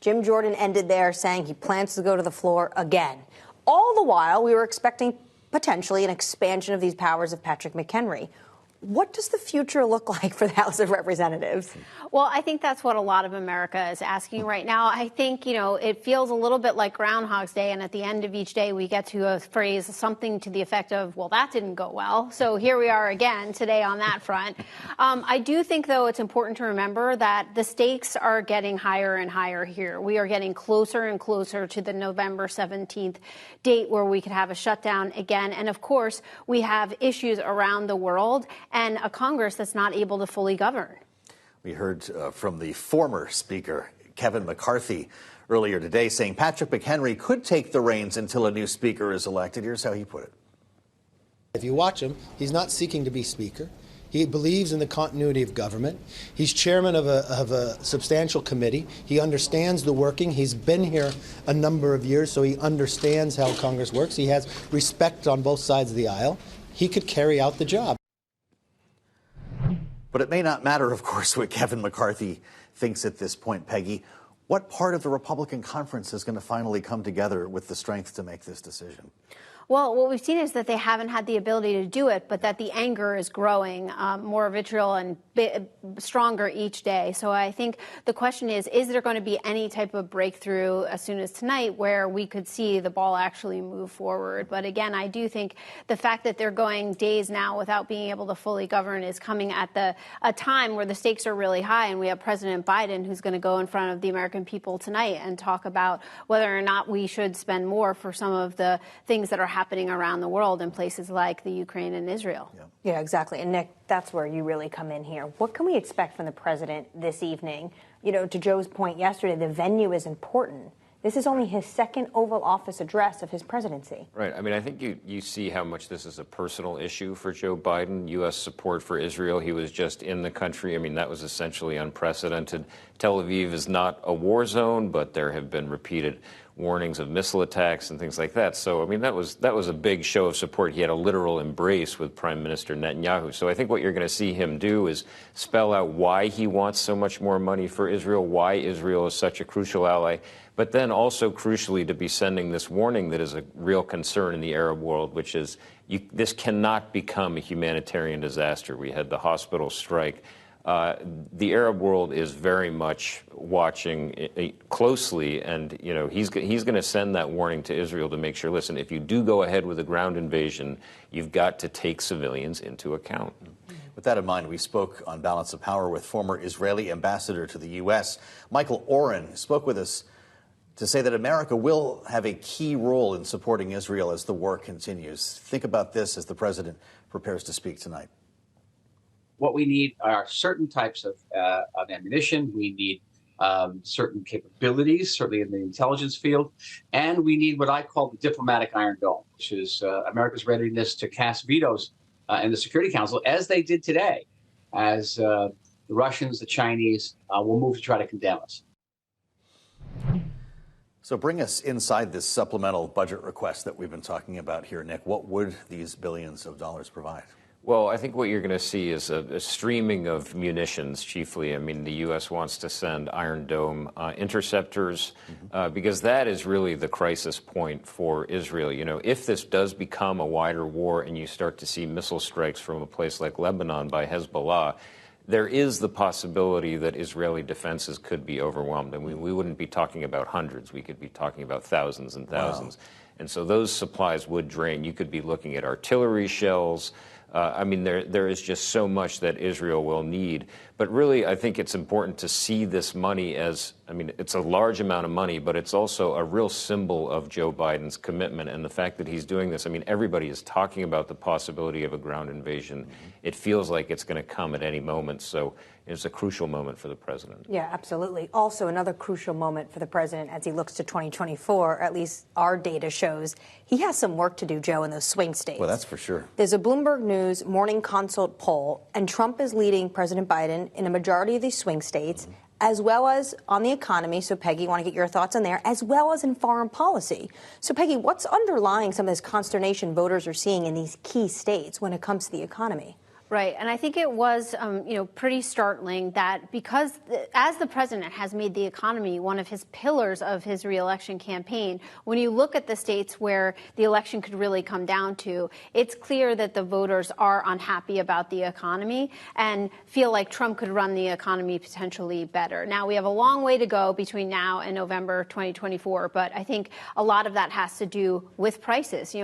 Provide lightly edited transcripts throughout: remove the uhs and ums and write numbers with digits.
Jim Jordan ended there saying he plans to go to the floor again. All the while, we were expecting potentially an expansion of these powers of Patrick McHenry. What does the future look like for the House of Representatives? Well, I think that's what a lot of America is asking right now. I think, it feels a little bit like Groundhog's Day, and at the end of each day, we get to a phrase something to the effect of, well, that didn't go well. So here we are again today on that front. I do think, though, it's important to remember that the stakes are getting higher and higher here. We are getting closer and closer to the November 17th date where we could have a shutdown again. And of course, we have issues around the world and a Congress that's not able to fully govern. We heard from the former Speaker, Kevin McCarthy, earlier today saying Patrick McHenry could take the reins until a new Speaker is elected. Here's how he put it. If you watch him, he's not seeking to be Speaker. He believes in the continuity of government. He's chairman of a substantial committee. He understands the working. He's been here a number of years, so he understands how Congress works. He has respect on both sides of the aisle. He could carry out the job. But it may not matter, of course, what Kevin McCarthy thinks at this point, Peggy. What part of the Republican conference is going to finally come together with the strength to make this decision? Well, what we've seen is that they haven't had the ability to do it, but that the anger is growing, more vitriol and stronger each day. So I think the question is there going to be any type of breakthrough as soon as tonight where we could see the ball actually move forward? But again, I do think the fact that they're going days now without being able to fully govern is coming at a time where the stakes are really high. And we have President Biden who's going to go in front of the American people tonight and talk about whether or not we should spend more for some of the things that are happening around the world in places like the Ukraine and Israel. Yeah, exactly. And Nick, that's where you really come in here. What can we expect from the president this evening? To Joe's point yesterday, the venue is important. This is only his second Oval Office address of his presidency. Right. I mean, I think you see how much this is a personal issue for Joe Biden. U.S. support for Israel. He was just in the country. I mean, that was essentially unprecedented. Tel Aviv is not a war zone, but there have been repeated warnings of missile attacks and things like that. So, I mean, that was a big show of support. He had a literal embrace with Prime Minister Netanyahu. So I think what you're going to see him do is spell out why he wants so much more money for Israel, why Israel is such a crucial ally, but then also crucially to be sending this warning that is a real concern in the Arab world, which is this cannot become a humanitarian disaster. We had the hospital strike. The Arab world is very much watching closely, and he's going to send that warning to Israel to make sure, listen, if you do go ahead with a ground invasion, you've got to take civilians into account. With that in mind, we spoke on Balance of Power with former Israeli ambassador to the U.S., Michael Oren, who spoke with us to say that America will have a key role in supporting Israel as the war continues. Think about this as the president prepares to speak tonight. What we need are certain types of ammunition. We need certain capabilities, certainly in the intelligence field. And we need what I call the diplomatic Iron Dome, which is America's readiness to cast vetoes in the Security Council, as they did today, as the Russians, the Chinese will move to try to condemn us. So bring us inside this supplemental budget request that we've been talking about here, Nick. What would these billions of dollars provide? Well, I think what you're going to see is a streaming of munitions, chiefly. I mean, the U.S. wants to send Iron Dome interceptors because that is really the crisis point for Israel. If this does become a wider war and you start to see missile strikes from a place like Lebanon by Hezbollah, there is the possibility that Israeli defenses could be overwhelmed. And we wouldn't be talking about hundreds. We could be talking about thousands and thousands. Wow. And so those supplies would drain. You could be looking at artillery shells. I mean, there is just so much that Israel will need. But really, I think it's important to see this money as, I mean, it's a large amount of money, but it's also a real symbol of Joe Biden's commitment and the fact that he's doing this. I mean, everybody is talking about the possibility of a ground invasion. It feels like it's going to come at any moment. So it's a crucial moment for the president. Yeah, absolutely. Also, another crucial moment for the president as he looks to 2024, or at least our data shows, he has some work to do, Joe, in those swing states. Well, that's for sure. There's a Bloomberg News Morning Consult poll, and Trump is leading President Biden in a majority of these swing states, as well as on the economy. So, Peggy, I want to get your thoughts on there, as well as in foreign policy. So, Peggy, what's underlying some of this consternation voters are seeing in these key states when it comes to the economy? Right. And I think it was, pretty startling that because as the president has made the economy one of his pillars of his reelection campaign, when you look at the states where the election could really come down to, it's clear that the voters are unhappy about the economy and feel like Trump could run the economy potentially better. Now, we have a long way to go between now and November 2024, but I think a lot of that has to do with prices.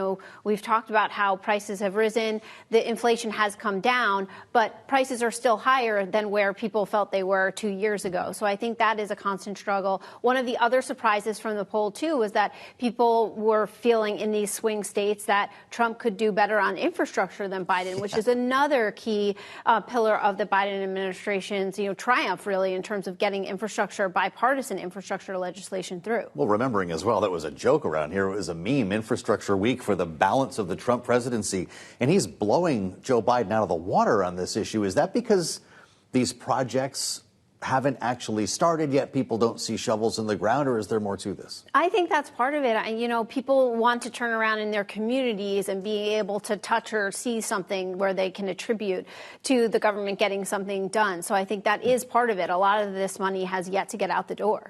We've talked about how prices have risen, the inflation has come down, but prices are still higher than where people felt they were 2 years ago. So I think that is a constant struggle. One of the other surprises from the poll, too, was that people were feeling in these swing states that Trump could do better on infrastructure than Biden, which is another key pillar of the Biden administration's triumph, really, in terms of getting infrastructure, bipartisan infrastructure legislation through. Well, remembering as well, that was a joke around here. It was a meme, Infrastructure Week, for the balance of the Trump presidency. And he's blowing Joe Biden out of the water on this issue. Is that because these projects haven't actually started yet? People don't see shovels in the ground, or is there more to this? I think that's part of it. People want to turn around in their communities and be able to touch or see something where they can attribute to the government getting something done. So I think that is part of it. A lot of this money has yet to get out the door.